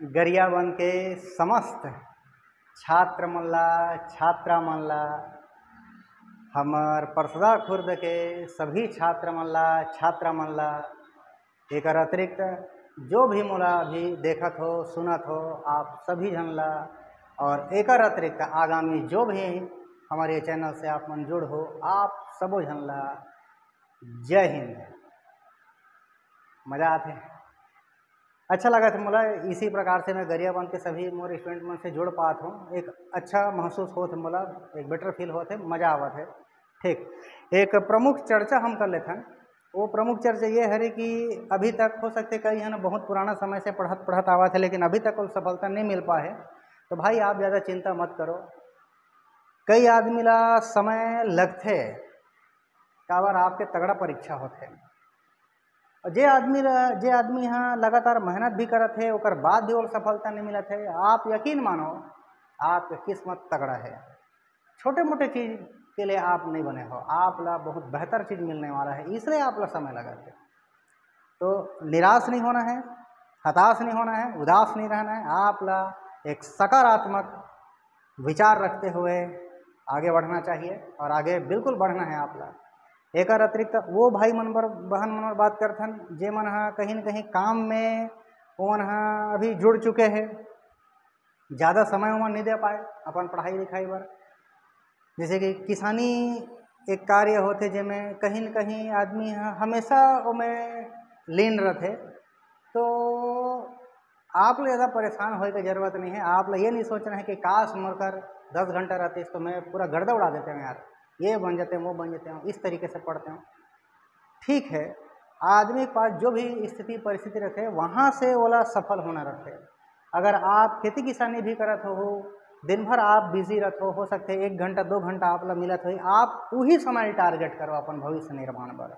गरियाबंद के समस्त छात्र मन ला छात्रा मन ला हमार परसदा खुर्द के सभी छात्र मन ला छात्रा मन ला एकर अतिरिक्त जो भी मोला अभी देखत हो सुनत हो आप सभी जन ला और एकर अतिरिक्त आगामी जो भी हमारे चैनल से आप मन जुड़ हो आप सबो जन ला जय हिंद। मज़ा आते अच्छा लगा था मोला। इसी प्रकार से मैं गरियाबंद के सभी मोर स्टूडेंट मन से जुड़ पात हूँ। एक अच्छा महसूस होता मोला, एक बेटर फील होता है, मज़ा आवत है। ठीक, एक प्रमुख चर्चा हम कर लेते हैं। वो प्रमुख चर्चा ये है कि अभी तक हो सकते कई है ना बहुत पुराना समय से पढ़त आवा थे, लेकिन अभी तक कोई सफलता नहीं मिल पाए है। तो भाई आप ज़्यादा चिंता मत करो। कई आदमी ला समय लगते काबर आपके तगड़ा परीक्षा होते और जे आदमी हाँ लगातार मेहनत भी करत है ओकर बाद भी और सफलता नहीं मिलत है। आप यकीन मानो आपकी किस्मत तगड़ा है। छोटे मोटे चीज़ के लिए आप नहीं बने हो, आप ला बहुत बेहतर चीज़ मिलने वाला है, इसलिए आप ला समय लगा है। तो निराश नहीं होना है, हताश नहीं होना है, उदास नहीं रहना है। आप ला एक सकारात्मक विचार रखते हुए आगे बढ़ना चाहिए और आगे बिल्कुल बढ़ना है आप ला। एक अतिरिक्त वो भाई मन बहन मन बात करथन जे मन हा कहीं न कहीं काम में वो मन हा अभी जुड़ चुके हैं, ज़्यादा समय वो नहीं दे पाए अपन पढ़ाई लिखाई पर। जैसे कि किसानी एक कार्य होते जिसमें कहीं न कहीं आदमी हमेशा में लीन रहते। तो आप लोग ज़्यादा परेशान होने की ज़रूरत नहीं है। आप लोग ये नहीं सोचना है कि काश मरकर 10 घंटा रहते तो मैं पूरा गर्दा उड़ा देते हैं यार, ये बन जाते हैं वो बन जाते हैं, इस तरीके से पढ़ते हैं। ठीक है, आदमी के पास जो भी स्थिति परिस्थिति रखे वहाँ से ओला सफल होना रखे। अगर आप खेती किसानी भी करत हो दिन भर आप बिजी रहते हो सकते 1 घंटा 2 घंटा आप ला मिलत हो, आप वही समय टारगेट करो अपन भविष्य निर्माण पर।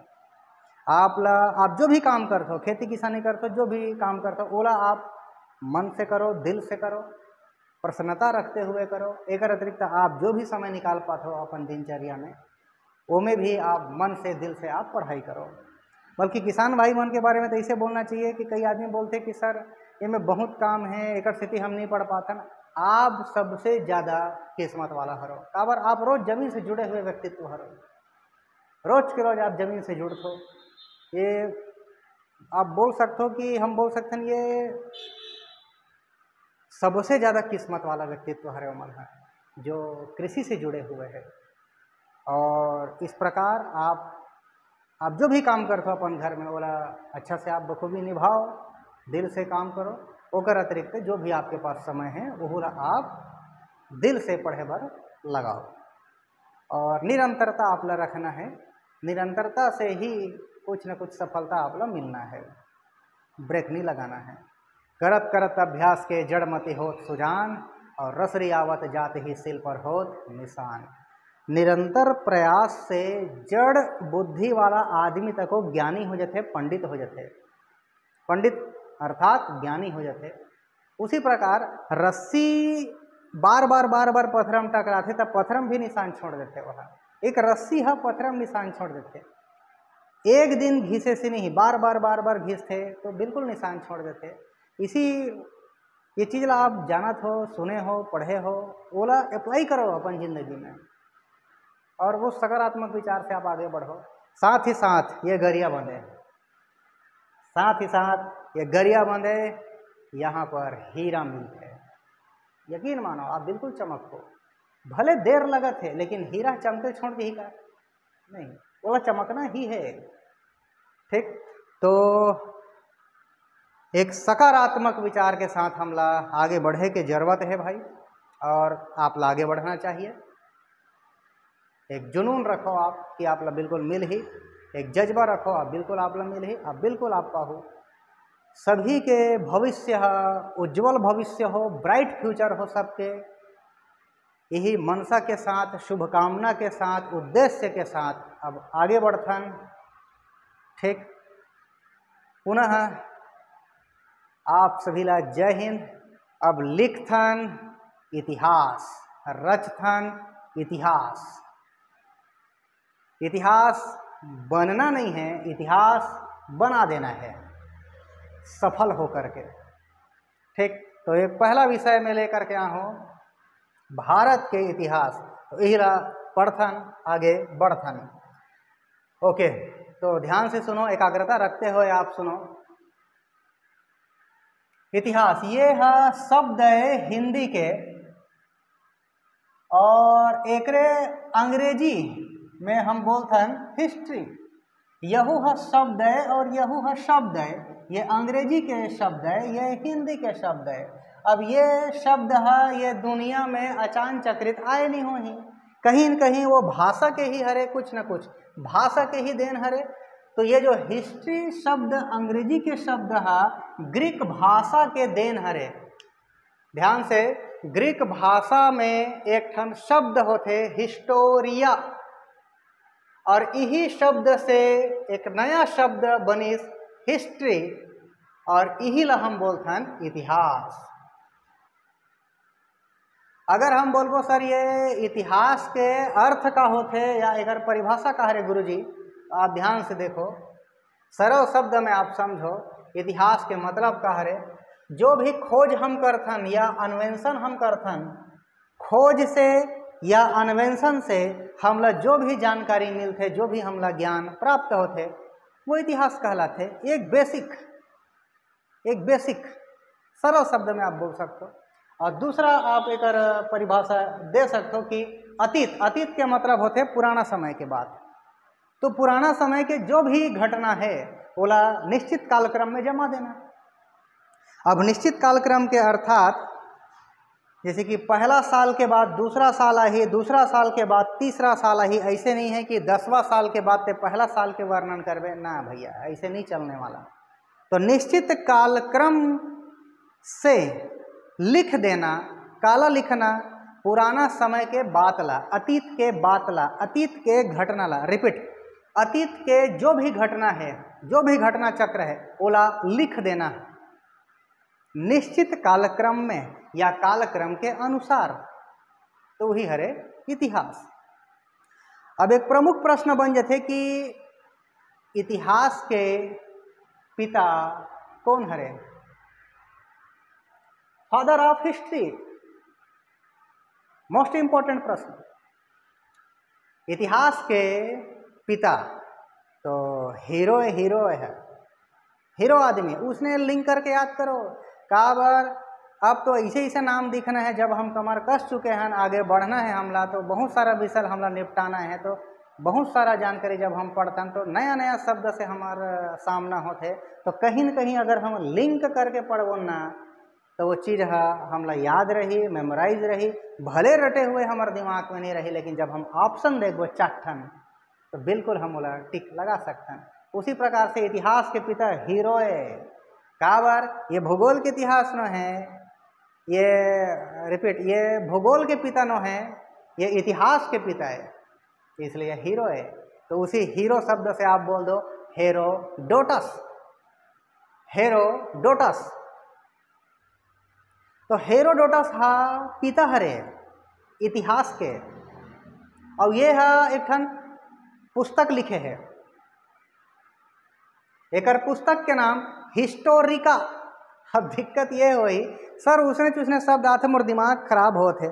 आप जो भी काम करते हो, खेती किसानी करते हो, जो भी काम करते हो ओला आप मन से करो, दिल से करो, प्रसन्नता रखते हुए करो। एक अतिरिक्त आप जो भी समय निकाल पाते हो अपन दिनचर्या में वो में भी आप मन से दिल से आप पढ़ाई करो। बल्कि किसान भाई मन के बारे में तो ऐसे बोलना चाहिए कि कई आदमी बोलते कि सर ये में बहुत काम है, एक स्थिति हम नहीं पढ़ पाते ना। आप सबसे ज़्यादा किस्मत वाला हरो, काबर आप रोज़ ज़मीन से जुड़े हुए व्यक्तित्व हरो, रोज के रोज आप ज़मीन से जुड़ते हो। ये आप बोल सकते हो कि हम बोल सकते हैं ये सबसे ज़्यादा किस्मत वाला व्यक्तित्व हरे मन है जो कृषि से जुड़े हुए हैं। और इस प्रकार आप जो भी काम करते हो अपन घर में बोला अच्छा से आप बखूबी निभाओ, दिल से काम करो। ओकर अतिरिक्त जो भी आपके पास समय है वो आप दिल से पढ़े भर लगाओ और निरंतरता आप ला रखना है। निरंतरता से ही कुछ न कुछ सफलता आप ला मिलना है, ब्रेक नहीं लगाना है। करत करत अभ्यास के जड़ मति होत सुजान और रसरी आवत जाते ही सिल पर होत निशान। निरंतर प्रयास से जड़ बुद्धि वाला आदमी तक को ज्ञानी हो जाते, पंडित हो जाते, पंडित अर्थात ज्ञानी हो जाते। उसी प्रकार रस्सी बार बार पत्थरम टकराते तब पत्थरम भी निशान छोड़ देते। वहाँ एक रस्सी है पत्थरम निशान छोड़ देते। एक दिन घिसे से नहीं, बार बार घिसते तो बिल्कुल निशान छोड़ देते। इसी ये चीज़ ला आप जानत हो, सुने हो, पढ़े हो, ओला अप्लाई करो अपन जिंदगी में और वो सकारात्मक विचार से आप आगे बढ़ो। साथ ही साथ ये गरियाबंद है, साथ ही साथ ये गरियाबंद है, यहाँ पर हीरा मिलते है। यकीन मानो आप बिल्कुल चमको, भले देर लगत है लेकिन हीरा चमके छोड़ दी का नहीं, वो चमकना ही है। ठीक, तो एक सकारात्मक विचार के साथ हम ला आगे बढ़े के जरूरत है भाई, और आप ला आगे बढ़ना चाहिए। एक जुनून रखो आप कि आप ला बिल्कुल मिल ही, एक जज्बा रखो आप बिल्कुल आप ला मिल ही, आप बिल्कुल आप पाहो सभी के भविष्य उज्जवल भविष्य हो, ब्राइट फ्यूचर हो सबके। यही मनसा के साथ, शुभकामना के साथ, उद्देश्य के साथ अब आगे बढ़थन। ठीक, पुनः आप सभी ला जय हिंद। अब लिखथन इतिहास, रचथन इतिहास। इतिहास बनना नहीं है, इतिहास बना देना है सफल होकर के। ठीक, तो एक पहला विषय में लेकर के आया हूँ भारत के इतिहास। तो यही रहा पढ़थन आगे बढ़थन। ओके, तो ध्यान से सुनो, एकाग्रता रखते हुए आप सुनो। इतिहास ये है शब्द है हिंदी के, और एकरे अंग्रेजी में हम बोलथन हिस्ट्री। यहू है शब्द है और यहू है शब्द है, ये अंग्रेजी के शब्द है, ये हिंदी के शब्द है। अब ये शब्द है ये दुनिया में अचानचक्रित आए नहीं हो ही, कहीं न कहीं वो भाषा के ही हरे, कुछ न कुछ भाषा के ही देन हरे। तो ये जो हिस्ट्री शब्द अंग्रेजी के शब्द है ग्रीक भाषा के देन हरे। ध्यान से, ग्रीक भाषा में एक ठन शब्द होते हिस्टोरिया, और यही शब्द से एक नया शब्द बनिस हिस्ट्री, और यही ला हम बोलथन इतिहास। अगर हम बोलबो सर ये इतिहास के अर्थ का होते या अगर परिभाषा का हरे गुरुजी, तो आप ध्यान से देखो, सरल शब्द में आप समझो इतिहास के मतलब का हरे। जो भी खोज हम करथन या अन्वेषण हम करथन, खोज से या अन्वेषण से हमला जो भी जानकारी मिलते, जो भी हमला ज्ञान प्राप्त होते, वो इतिहास कहलाते। एक बेसिक सरल शब्द में आप बोल सकते हो। और दूसरा आप एक परिभाषा दे सकते हो कि अतीत के मतलब होते पुराना समय के बाद। तो पुराना समय के जो भी घटना है ओला निश्चित कालक्रम में जमा देना। अब निश्चित कालक्रम के अर्थात जैसे कि पहला साल के बाद दूसरा साल आई, दूसरा साल के बाद तीसरा साल आई, ऐसे नहीं है कि 10वां साल के बाद ते पहला साल के वर्णन करवे ना भैया, ऐसे नहीं चलने वाला। तो निश्चित कालक्रम से लिख देना, काला लिखना, पुराना समय के बात ला, अतीत के बात ला, अतीत के घटना ला, रिपीट, अतीत के जो भी घटना है, जो भी घटना चक्र है ओला लिख देना निश्चित कालक्रम में या कालक्रम के अनुसार। तो वही हरे इतिहास। अब एक प्रमुख प्रश्न बन जाते कि इतिहास के पिता कौन हरे? Father of history, most important प्रश्न। इतिहास के पिता तो हीरो है, हीरो आदमी, उसने लिंक करके याद करो। काबर अब तो ऐसे नाम दिखना है, जब हम कमर कस चुके हैं, आगे बढ़ना है हमला, तो बहुत सारा विषय हमला निपटाना है, तो बहुत सारा जानकारी जब हम पढ़ते हैं तो नया नया शब्द से हमारे सामना होते। तो कहीं न कहीं अगर हम लिंक करके पढ़बो ना, तो वो चीज़ हमला याद रही, मेमोराइज रही, भले रटे हुए हमारे दिमाग में नहीं रही, लेकिन जब हम ऑप्शन देखो चाठन तो बिल्कुल हम बोला टिक लगा सकते हैं। उसी प्रकार से इतिहास के पिता हीरो है। काबर ये भूगोल के इतिहास न है, ये रिपीट, ये भूगोल के पिता न है, ये इतिहास के पिता है, इसलिए हीरो है। तो उसी हीरो शब्द से आप बोल दो हेरोडोटस, हेरोडोटस। तो हेरोडोटस हा पिता हरे इतिहास के, और ये है एक ठन पुस्तक लिखे है। एक पुस्तक के नाम हिस्टोरिका। अब दिक्कत ये हुई सर उसने शब्द आते मोर दिमाग खराब होते,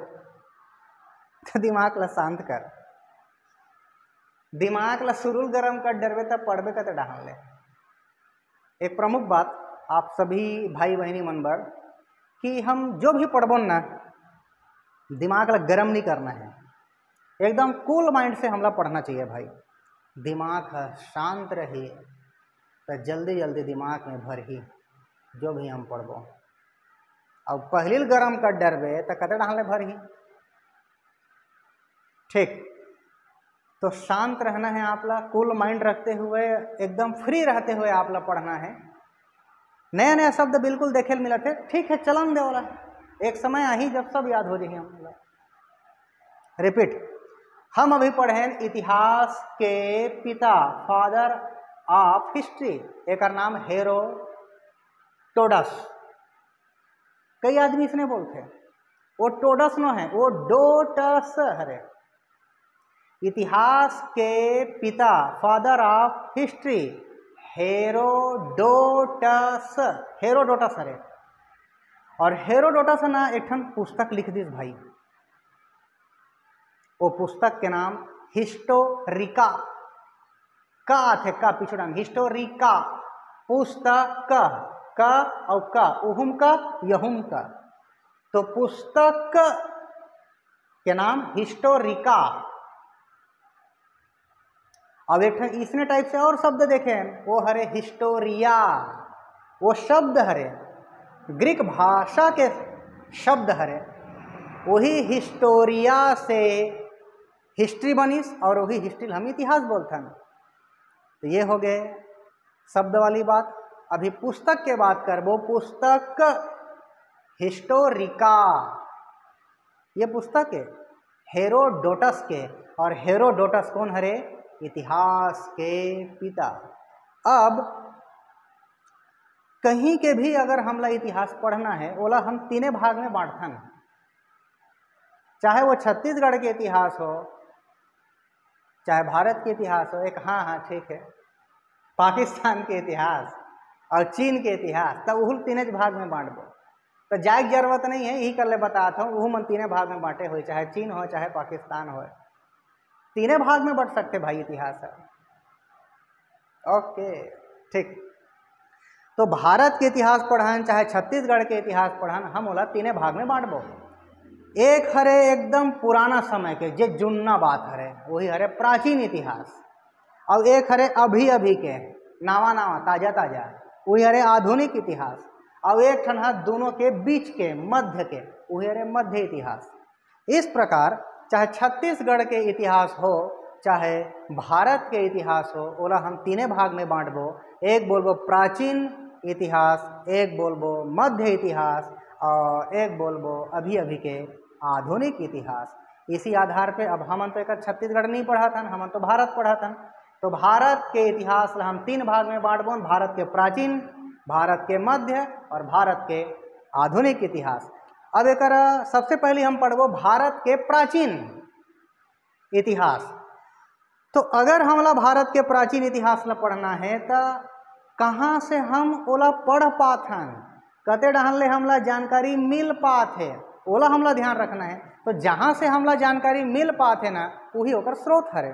तो दिमाग ला शांत कर, दिमाग ला सुरुल गरम कर, डरवे तब पढ़बे का तो डाल ले। एक प्रमुख बात आप सभी भाई बहनी मन बर कि हम जो भी पढ़बो ना, दिमाग ला गरम नहीं करना है, एकदम कूल माइंड से हमला पढ़ना चाहिए भाई। दिमाग शांत रही तो जल्दी जल्दी दिमाग में भर ही जो भी हम पढ़बो। अब पहलिल गरम कर डरबे तो कते डाले भर ही, ठीक। तो शांत रहना है आपला, कूल माइंड रखते हुए, एकदम फ्री रहते हुए आपला पढ़ना है। नया नया शब्द बिल्कुल देखे मिला थे, ठीक है चलन दे वाला, एक समय आई जब सब याद हो जाएगी हम। रिपीट, हम अभी पढ़े इतिहास के पिता, फादर ऑफ हिस्ट्री, एक नाम हेरोडोटस। कई आदमी इसने बोलते वो टोडस न है, वो डोटस हरे। इतिहास के पिता, father of history, Herodotus, Herodotus हरे। और हेरोडोटस ना एक ठन पुस्तक लिख दिस भाई, वो पुस्तक के नाम हिस्टोरिका, का थे का पिछड़न हिस्टोरिका पुस्तक का और का उहुम का यहुम का, तो पुस्तक के नाम हिस्टोरिका। अब एक इसने टाइप से और शब्द देखें, वो हरे हिस्टोरिया, वो शब्द हरे ग्रीक भाषा के शब्द हरे, वही हिस्टोरिया से हिस्ट्री बनीस और वही हिस्ट्री हम इतिहास बोलथन। तो ये हो गए शब्द वाली बात। अभी पुस्तक के बात कर, वो पुस्तक हिस्टोरिका, ये पुस्तक है हेरोडोटस के, और हेरोडोटस कौन हरे? इतिहास के पिता। अब कहीं के भी अगर हमला इतिहास पढ़ना है, ओला हम तीने भाग में बांटथन, चाहे वो छत्तीसगढ़ के इतिहास हो, चाहे भारत के इतिहास हो, एक हाँ ठीक है, पाकिस्तान के इतिहास और चीन के इतिहास, तब उहुल तीने भाग में बांट दो। तो जाए जरूरत नहीं है, यही कर ले बताता हूँ, वो मन तीने भाग में बांटे हुए, चाहे चीन हो चाहे पाकिस्तान हो, तीने भाग में बढ़ सकते भाई इतिहास है। ओके ठीक। तो भारत के इतिहास पढ़ान चाहे छत्तीसगढ़ के इतिहास पढ़ान, हम ओला तीने भाग में बांटबो। एक हरे एकदम पुराना समय के, जे जुन्ना बात हरे, वही हरे प्राचीन इतिहास, और एक हरे अभी अभी के नावा नावा ताजा ताजा, वही हरे आधुनिक इतिहास, और एक ठन हाथ दोनों के बीच के मध्य के, वही हरे मध्य इतिहास। इस प्रकार चाहे छत्तीसगढ़ के इतिहास हो चाहे भारत के इतिहास हो, ओला हम तीने भाग में बांटबो। एक बोलबो प्राचीन इतिहास, एक बोलबो मध्य इतिहास, और एक बोलबो अभी अभी के आधुनिक इतिहास। इसी आधार पे अब हम तो एक छत्तीसगढ़ नहीं पढ़ा था, हम तो भारत पढ़ा था, तो भारत के इतिहास ला हम तीन भाग में बांटबो, भारत के प्राचीन, भारत के मध्य और भारत के आधुनिक इतिहास। अब एक सबसे पहले हम पढ़बो भारत के प्राचीन इतिहास। तो अगर हमला भारत के प्राचीन इतिहास ला पढ़ना है तो कहाँ से हम ओला पढ़ पाथन, कते डहन ले हमला जानकारी मिल पात है, ओला हमला ध्यान रखना है। तो जहाँ से हमला जानकारी मिल पात है ना, वही होकर स्रोत हरे।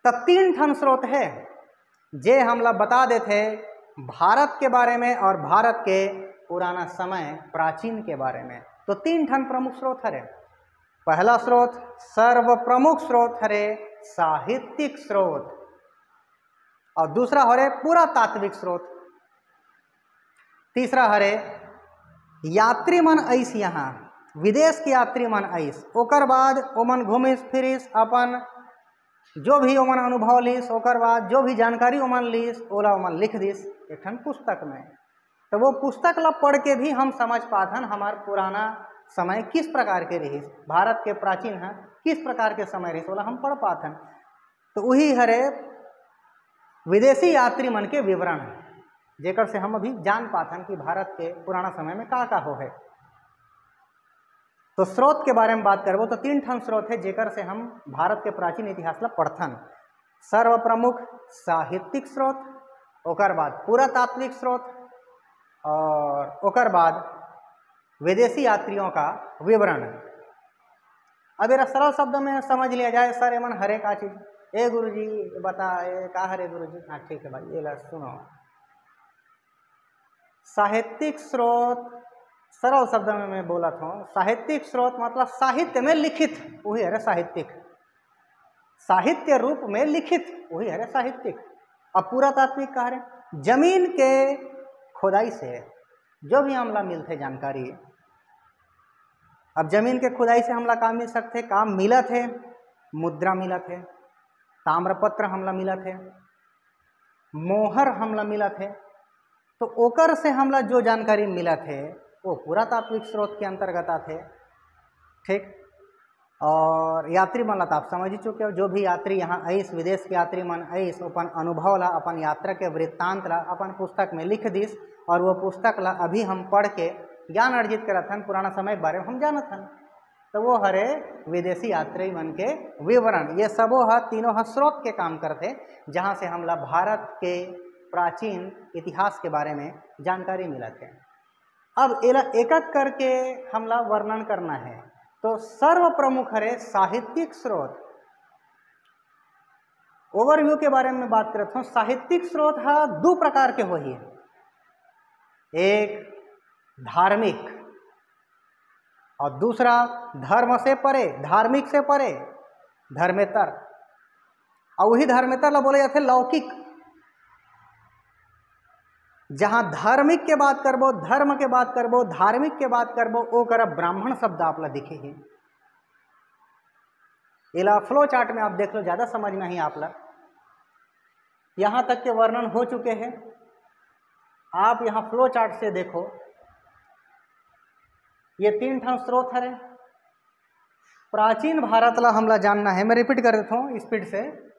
तब तीन ठन स्रोत है जे हमला बता देते भारत के बारे में और भारत के पुराना समय प्राचीन के बारे में। तो तीन ठन प्रमुख स्रोत हरे। पहला स्रोत सर्व प्रमुख स्रोत हरे साहित्यिक स्रोत, और दूसरा हरे पूरा तात्विक स्रोत, तीसरा हरे यात्री मन आइस, यहाँ विदेश के यात्री मन आइस, ओकर बाद ओमन घूमिस फिरिस, अपन जो भी ओमन अनुभव लीस, ओकर बाद जो भी जानकारी ओमन लीस, ओला ओमन लिख दिस एक ठन पुस्तक में। तो वो पुस्तक ला पढ़ के भी हम समझ पाथन हमार पुराना समय किस प्रकार के रही, भारत के प्राचीन है किस प्रकार के समय रही, ओला हम पढ़ पाथन। तो वही हरे विदेशी यात्री मन के विवरण, जेकर से हम अभी जान पाथन कि भारत के पुराना समय में का हो है। तो स्रोत के बारे में बात करबो तो तीन ठन स्रोत है जेकर से हम भारत के प्राचीन इतिहास ला पढ़थन। सर्व प्रमुख साहित्यिक स्रोत, ओकर बाद पुरातात्विक स्रोत, और ओकर बाद विदेशी यात्रियों का विवरण। अब ये सरल शब्द में समझ लिया जाए, सर एमन हरे का चीज, ए गुरुजी बता ए का हरे गुरुजी, हाँ ठीक है भाई, ये ला सुनो। साहित्यिक स्रोत सरल शब्द में मैं बोला था, साहित्यिक स्रोत मतलब साहित्य में लिखित, वही है साहित्यिक, साहित्य रूप में लिखित, वही है साहित्यिक। अब पुरातात्विक कह रहे जमीन के खुदाई से जो भी हमला मिलते जानकारी, अब जमीन के खुदाई से हमला काम मिल सकते, काम मिला थे, मुद्रा मिला थे, ताम्रपत्र हमला मिला थे, मोहर हमला मिला थे। तो ओकर से हमला जो जानकारी मिला थे वो पुरातात्विक स्रोत के अंतर्गत आते, ठीक। और यात्री मन ला आप समझ ही चुके हो, जो भी यात्री यहाँ आइस, विदेश के यात्री मन आइस, अपन अनुभव ला, अपन यात्रा के वृत्तांत ला अपन पुस्तक में लिख दिस, और वो पुस्तक ला अभी हम पढ़ के ज्ञान अर्जित करथन, पुराना समय के बारे में हम जानथन। तो वो हरे विदेशी यात्री मन के विवरण, ये सबो तीनों स्रोत के काम करते, जहाँ से हमला भारत के प्राचीन इतिहास के बारे में जानकारी मिलत है। अब एक एक करके हमला वर्णन करना है। तो सर्व प्रमुख हरे साहित्यिक स्रोत। ओवरव्यू के बारे में बात करता हूँ। साहित्यिक स्रोत है दो प्रकार के होइए, एक धार्मिक और दूसरा धर्म से परे, धार्मिक से परे धर्मेतर। और वही धर्मेतर ला बोले जाते लौकिक। जहां धार्मिक के बात करबो, धर्म के बात करबो, धार्मिक के बात करबो, वो कर ब्राह्मण शब्द आप ला दिखे ही। इला फ्लो चार्ट में आप देख लो, ज्यादा समझ नहीं आप ला। यहां तक के वर्णन हो चुके हैं। आप यहां फ्लो चार्ट से देखो, ये 3 ठन स्रोत है। प्राचीन भारत ला हमला जानना है। मैं रिपीट कर देता हूँ स्पीड से।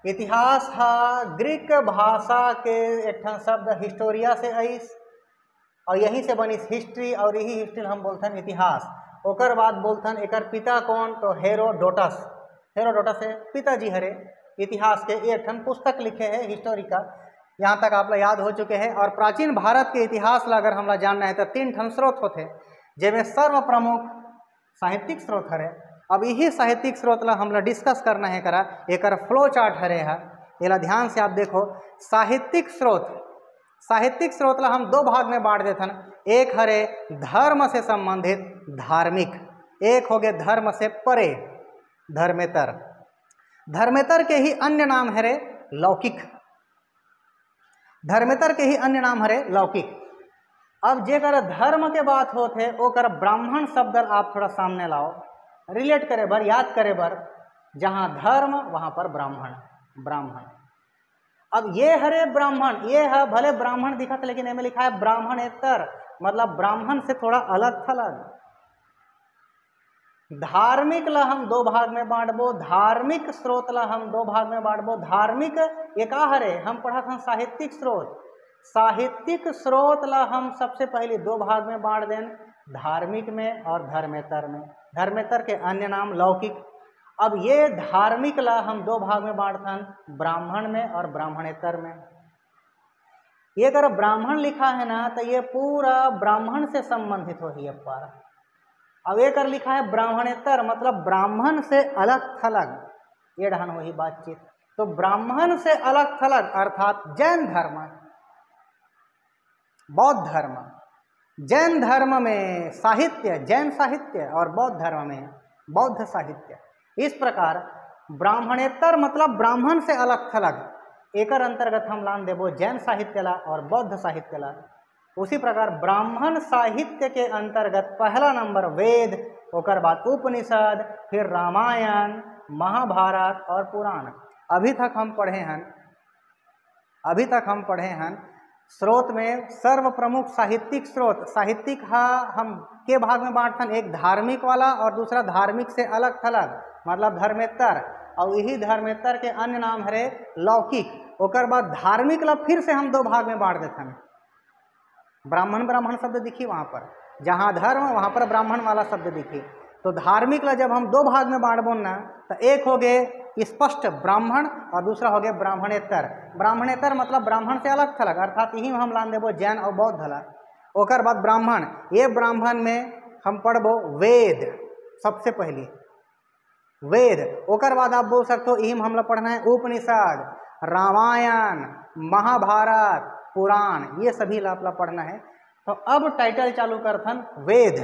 इतिहास है ग्रीक भाषा के एक ठन शब्द हिस्टोरिया से आइस, और यहीं से बनिस हिस्ट्री, और यही हिस्ट्री हम बोलथन इतिहास। ओकर बाद बोलथन एकर पिता कौन, तो हेरोडोटस। हेरोडोटस है पिताजी हरे इतिहास के। एक ठन पुस्तक लिखे हैं हिस्टोरिकल। यहाँ तक आप लोग याद हो चुके हैं। और प्राचीन भारत के इतिहास ला अगर हमला जानना है तो 3 ठन स्रोत होते, जिनमें सर्व प्रमुख साहित्यिक स्रोत हरे। अब यही साहित्यिक स्रोत ला हमला डिस्कस करना है करा। एक फ्लो चार्ट हरे है, ये ध्यान से आप देखो। साहित्यिक स्रोत ला हम 2 भाग में बांट देथन। एक हरे धर्म से संबंधित धार्मिक, एक हो गए धर्म से परे धर्मेतर। धर्मेतर के ही अन्य नाम हरे लौकिक। धर्मेतर के ही अन्य नाम हरे लौकिक। अब जेकर धर्म के बात होते वो कर ब्राह्मण शब्द आप थोड़ा सामने लाओ, रिलेट करे बर, याद करे बर। जहां धर्म वहां पर ब्राह्मण। ब्राह्मण अब ये हरे ब्राह्मण, ये है भले ब्राह्मण दिखत, लेकिन इनमें लिखा है ब्राह्मणेतर, मतलब ब्राह्मण से थोड़ा अलग थलग। धार्मिक ला हम 2 भाग में बांटबो। धार्मिक स्रोत ला हम 2 भाग में बांटबो। धार्मिक एक हरे हम पढ़ा था साहित्यिक स्रोत। साहित्यिक स्रोत ला हम सबसे पहले 2 भाग में बांट दें, धार्मिक में और धर्मेतर में। धर्मेतर के अन्य नाम लौकिक। अब ये धार्मिक ला हम 2 भाग में बांटथन, ब्राह्मण में और ब्राह्मणेतर में। ये अगर ब्राह्मण लिखा है ना तो ये पूरा ब्राह्मण से संबंधित हो ही पर। अब एक कर लिखा है ब्राह्मणेतर, मतलब ब्राह्मण से अलग थलग, ये ढहन वही बातचीत। तो ब्राह्मण से अलग थलग अर्थात जैन धर्म, बौद्ध धर्म। जैन धर्म में साहित्य, जैन साहित्य, और बौद्ध धर्म में बौद्ध साहित्य। इस प्रकार ब्राह्मणेतर मतलब ब्राह्मण से अलग थलग, एकर अंतर्गत हम लान देबो जैन साहित्य ला और बौद्ध साहित्य ला। उसी प्रकार ब्राह्मण साहित्य के अंतर्गत पहला नंबर वेद, ओकर बाद उपनिषद, फिर रामायण, महाभारत और पुराण। अभी तक हम पढ़े हैं स्रोत में सर्व प्रमुख साहित्यिक स्रोत। साहित्यिक हम के भाग में बांटथन, एक धार्मिक वाला और दूसरा धार्मिक से अलग थलग, मतलब धर्मेतर। और यही धर्मेतर के अन्य नाम हरे लौकिक। ओकर बाद धार्मिक ला फिर से हम 2 भाग में बांट देथन। ब्राह्मण शब्द दिखी वहाँ पर, जहाँ धर्म वहाँ पर ब्राह्मण वाला शब्द दिखी। तो धार्मिक ला जब हम 2 भाग में बांटबो ना, तो एक हो गए स्पष्ट ब्राह्मण और दूसरा हो गया ब्राह्मणेतर। ब्राह्मणेतर मतलब ब्राह्मण से अलग थलग, अर्थात यही हम लान देबो जैन और बौद्ध ला। ओकर बाद ब्राह्मण, ये ब्राह्मण में हम पढ़बो वेद, सबसे पहले वेद। ओकर बाद आप बोल सकते हो यही हमला पढ़ना है उपनिषद, रामायण, महाभारत, पुराण, ये सभी ला पढ़ना है। तो अब टाइटल चालू करथन वेद।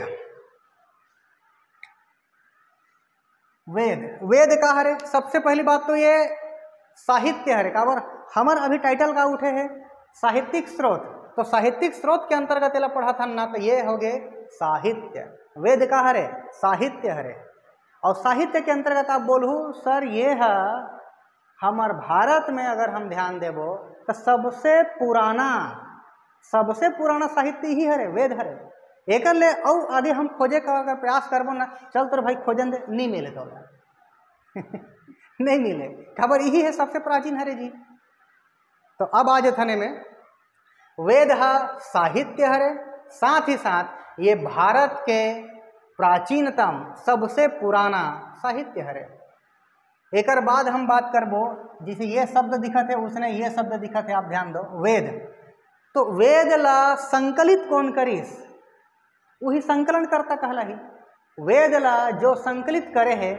वेद का हरे सबसे पहली बात तो ये साहित्य हरे काबर हमर अभी टाइटल का उठे है साहित्यिक स्रोत। तो साहित्यिक स्रोत के अंतर्गत ये पढ़ा था ना, तो ये हो गए साहित्य। वेद का हरे साहित्य हरे। और साहित्य के अंतर्गत आप बोलू सर ये है हमार भारत में अगर हम ध्यान देबो तो सबसे पुराना साहित्य ही हरे वेद हरे। एक ले और आगे हम खोजे का अगर प्रयास करबो ना, चल तो भाई खोजन दे, नहीं मिले तो नहीं मिले, खबर यही है सबसे प्राचीन हरे जी। तो अब आज थने में वेद है साहित्य हरे, साथ ही साथ ये भारत के प्राचीनतम सबसे पुराना साहित्य हरे। एक बाद हम बात करबो जिसे ये शब्द दिखत है, उसने ये शब्द दिखत है, आप ध्यान दो वेद। तो वेद ला संकलित कौन करिस, वही संकलन करता कहला ही। वेद ला जो संकलित करे है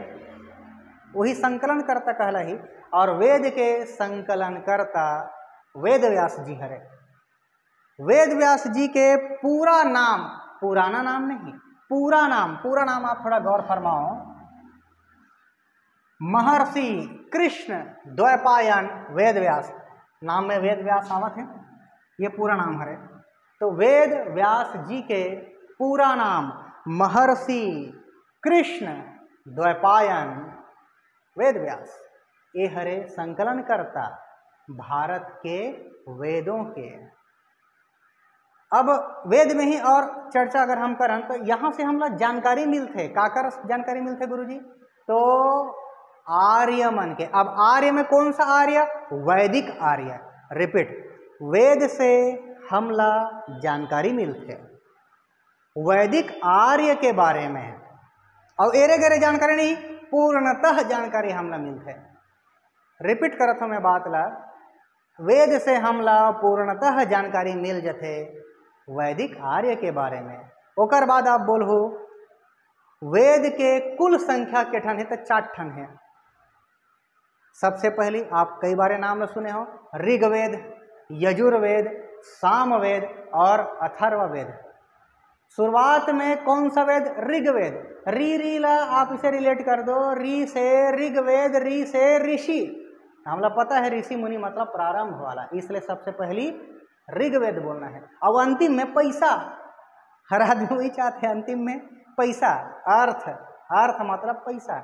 वही संकलन करता कहला ही। और वेद के संकलन करता वेद व्यास जी हरे। वेद व्यास जी के पूरा नाम, पुराना नाम नहीं, पूरा नाम आप थोड़ा गौर फरमाओ, महर्षि कृष्ण द्वैपायन वेद व्यास। नाम में वेद व्यास आवत है, ये पूरा नाम हरे। तो वेद व्यास जी के पूरा नाम महर्षि कृष्ण द्वैपायन वेद व्यास, ये हरे संकलन करता भारत के वेदों के। अब वेद में ही और चर्चा अगर हम करें तो यहाँ से हम लोग जानकारी मिलते, काकर जानकारी मिलते गुरुजी, तो आर्यमन के। अब आर्य में कौन सा आर्य, वैदिक आर्य। रिपीट, वेद से हमला जानकारी मिलते वैदिक आर्य के बारे में, और एरे गरे जानकारी नहीं, पूर्णतः जानकारी हमला मिलते। रिपीट करत हूँ मैं बात ला, वेद से हमला पूर्णतः जानकारी मिल जाते वैदिक आर्य के बारे में। ओकर बाद आप बोलहु वेद के कुल संख्या के ठन है, तो 4 ठन है। सबसे पहली आप कई बारे नाम सुने हो, ऋग्वेद, यजुर्वेद, सामवेद और अथर्ववेद। शुरुआत में कौन सा वेद, ऋग्वेद। री ला आप इसे रिलेट कर दो, री से ऋग्वेद, री से ऋषि। हमला पता है ऋषि मुनि मतलब प्रारंभ वाला, इसलिए सबसे पहली ऋग्वेद बोलना है। अब अंतिम में पैसा, हर आदमी वही चाहते हैं अंतिम में पैसा, अर्थ मतलब पैसा।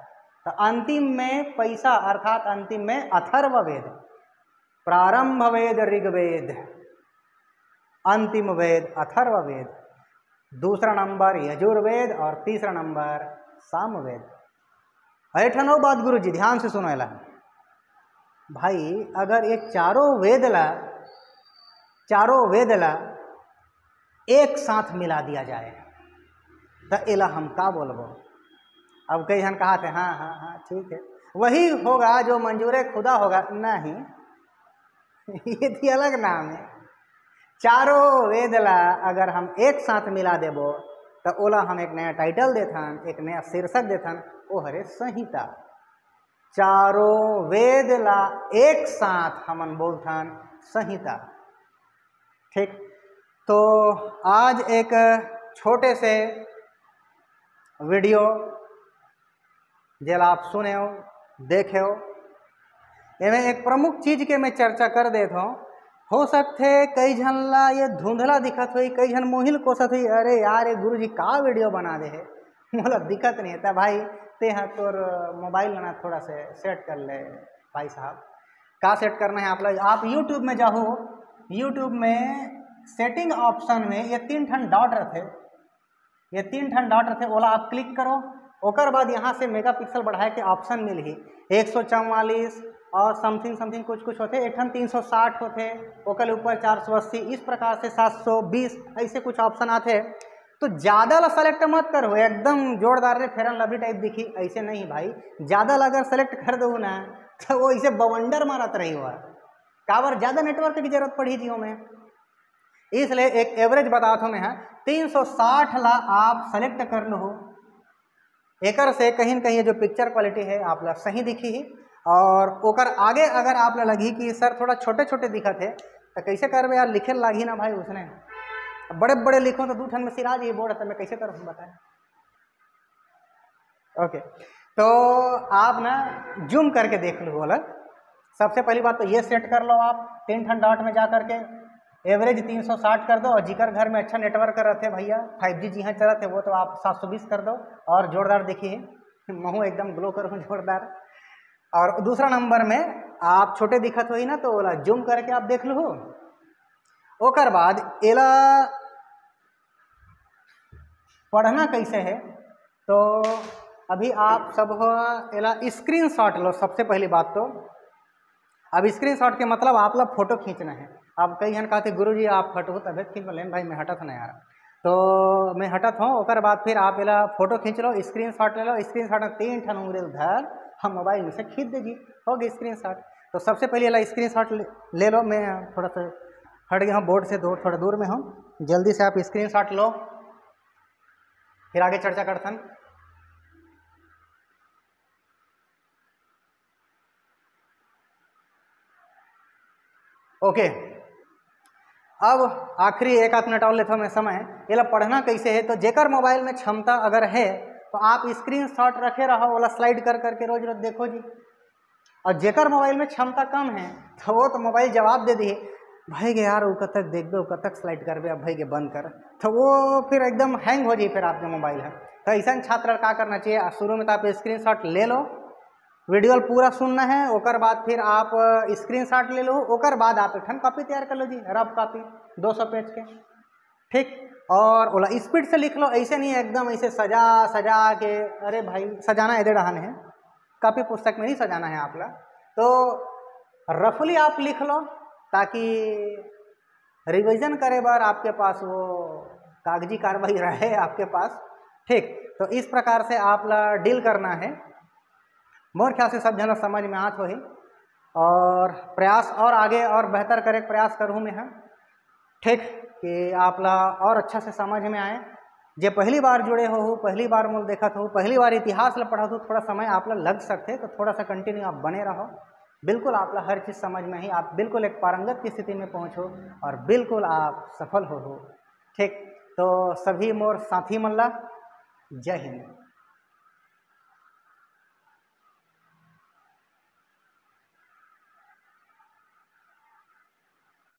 तो अंतिम में पैसा अर्थात अंतिम में अथर्ववेद। प्रारंभ वेद ऋग्वेद, अंतिम वेद अथर्ववेद, दूसरा नंबर यजुर्वेद और तीसरा नंबर सामवेद। ऐठनो बात गुरु जी ध्यान से सुनो ला भाई, अगर ये चारों वेद ला एक साथ मिला दिया जाए तो एला हम का बोलबो। अब कई जन कहा थे हाँ ठीक है, वही होगा जो मंजूर खुदा होगा, नहीं ये थी अलग नाम है। चारों वेद ला अगर हम एक साथ मिला देबो तो ओला हम एक नया टाइटल देथन, एक नया शीर्षक देथन, वो हरे संहिता। चारों वेद ला एक साथ हमन बोलथन संहिता। ठीक, तो आज एक छोटे से वीडियो जेला आप सुने हो, देखे हो, इनमें एक प्रमुख चीज के मैं चर्चा कर देता हूँ। हो सकते कई जन ला ये धुंधला दिखत हुई, कई जन मोहिल कोसत हुई, अरे यार ये गुरुजी का वीडियो बना दे है, मतलब दिक्कत नहीं है भाई, ते हाँ तोर मोबाइल ना थोड़ा से सेट कर ले भाई साहब। का सेट करना है आप यूट्यूब में जाओ, यूट्यूब में सेटिंग ऑप्शन में ये 3 ठन डॉट रहते, ये 3 ठन डॉट रहते, ओला आप क्लिक करो। ओकर बाद यहाँ से मेगापिक्सल बढ़ाए के ऑप्शन मिल ही 144 और समथिंग कुछ होते, एक ठन 360 होते, ओकर ऊपर 480, इस प्रकार से 720 ऐसे कुछ ऑप्शन आते। तो ज़्यादा ला सेलेक्ट मत करो, एकदम जोरदार रे फेरन लवली टाइप दिखी ऐसे नहीं भाई। ज़्यादा अगर सेलेक्ट कर दो ना तो वो इसे बवंडर मारत रही हुआ, कावर ज़्यादा नेटवर्क की जरूरत पड़ी जियो में, इसलिए एक एवरेज बताता हूँ मैं 360 ला आप सेलेक्ट कर लो। एकर से कहीं न कहीं जो पिक्चर क्वालिटी है आप ला सही दिखी ही, और ओकर आगे अगर आप ला लगी कि सर थोड़ा छोटे छोटे दिखत है तो कैसे करबे यार, लिखे लागी ना भाई उसने, बड़े बड़े लिखो तो 2 ठन में सिरा जी बोर्ड, तो मैं कैसे करूँ बताएं। ओके, तो आप ना जूम करके देख लो बोला। सबसे पहली बात तो ये सेट कर लो आप 3 ठन डॉट में जा करके एवरेज 360 कर दो, और जिकर घर में अच्छा नेटवर्क रहते भैया 5G जी हाँ चलते वो तो आप 720 कर दो, और जोरदार देखिए महू एकदम ग्लो करूँ जोरदार। और दूसरा नंबर में आप छोटे दिखत हुई ना तो ओला जूम करके आप देख लो। ओकर बाद एला पढ़ना कैसे है, तो अभी आप सब एला स्क्रीनशॉट लो। सबसे पहली बात तो अब स्क्रीनशॉट के मतलब आप लोग फोटो खींचना है। अब कई जन कहते गुरुजी आप फोटो तबियत खींच लें, भाई मैं हटत नहीं आ रहा, तो मैं हटत हूँ। ओकर बाद फिर आप एला फोटो खींच लो, स्क्रीनशॉट ले लो। स्क्रीनशॉट में 3 ठन उंगली उधर हम मोबाइल में से खींच दीजिए, हो गई स्क्रीनशॉट। तो सबसे पहले एला स्क्रीनशॉट ले लो। मैं थोड़ा सा हट गए हम बोर्ड से दूर, थोड़ा दूर में हो, जल्दी से आप स्क्रीनशॉट लो, फिर आगे चर्चा करथन। ओके, अब आखिरी एक आध मिनट और लेता हूँ मैं समय। ये ला पढ़ना कैसे है, तो जेकर मोबाइल में क्षमता अगर है तो आप स्क्रीनशॉट रखे रहो, वाला स्लाइड कर करके रोज रोज देखो जी। और जेकर मोबाइल में क्षमता कम है तो वो तो मोबाइल जवाब दे दी, भाई गे यार वो कब तक देख दो, कब तक स्लाइड कर बे, अब भाई गे बंद कर, तो वो फिर एकदम हैंग हो जाए फिर आपके मोबाइल है। तो ऐसा छात्र का करना चाहिए, शुरू में तो आप स्क्रीनशॉट ले लो, वीडियो पूरा सुनना है, ओकर बाद फिर आप स्क्रीनशॉट ले लो, ओकर बाद आप एक कॉपी तैयार कर लो जी, रफ कॉपी 200 पेज के, ठीक। और बोला स्पीड से लिख लो, ऐसे नहीं एकदम ऐसे सजा सजा के, अरे भाई सजाना इधर रहने है, कॉपी पुस्तक में ही सजाना है आपला, तो रफली आप लिख लो ताकि रिवीजन करे बार आपके पास वो कागजी कार्रवाई रहे आपके पास, ठीक। तो इस प्रकार से आप ला डील करना है। मोर ख्याल से सब जना समझ में आत हो ही, और प्रयास और आगे और बेहतर करे प्रयास करूँ मैं, हाँ ठीक, कि आप ला और अच्छा से समझ में आए। जे पहली बार जुड़े हो, पहली बार मूल देखा हो, पहली बार इतिहास ला पढ़ा हो, थोड़ा समय आप ला लग सकते, तो थोड़ा सा कंटिन्यू आप बने रहो, बिल्कुल आप ला हर चीज़ समझ में ही आप बिल्कुल एक पारंगत की स्थिति में पहुँचो और बिल्कुल आप सफल हो, ठीक। तो सभी मोर साथी मन ला जय हिंद।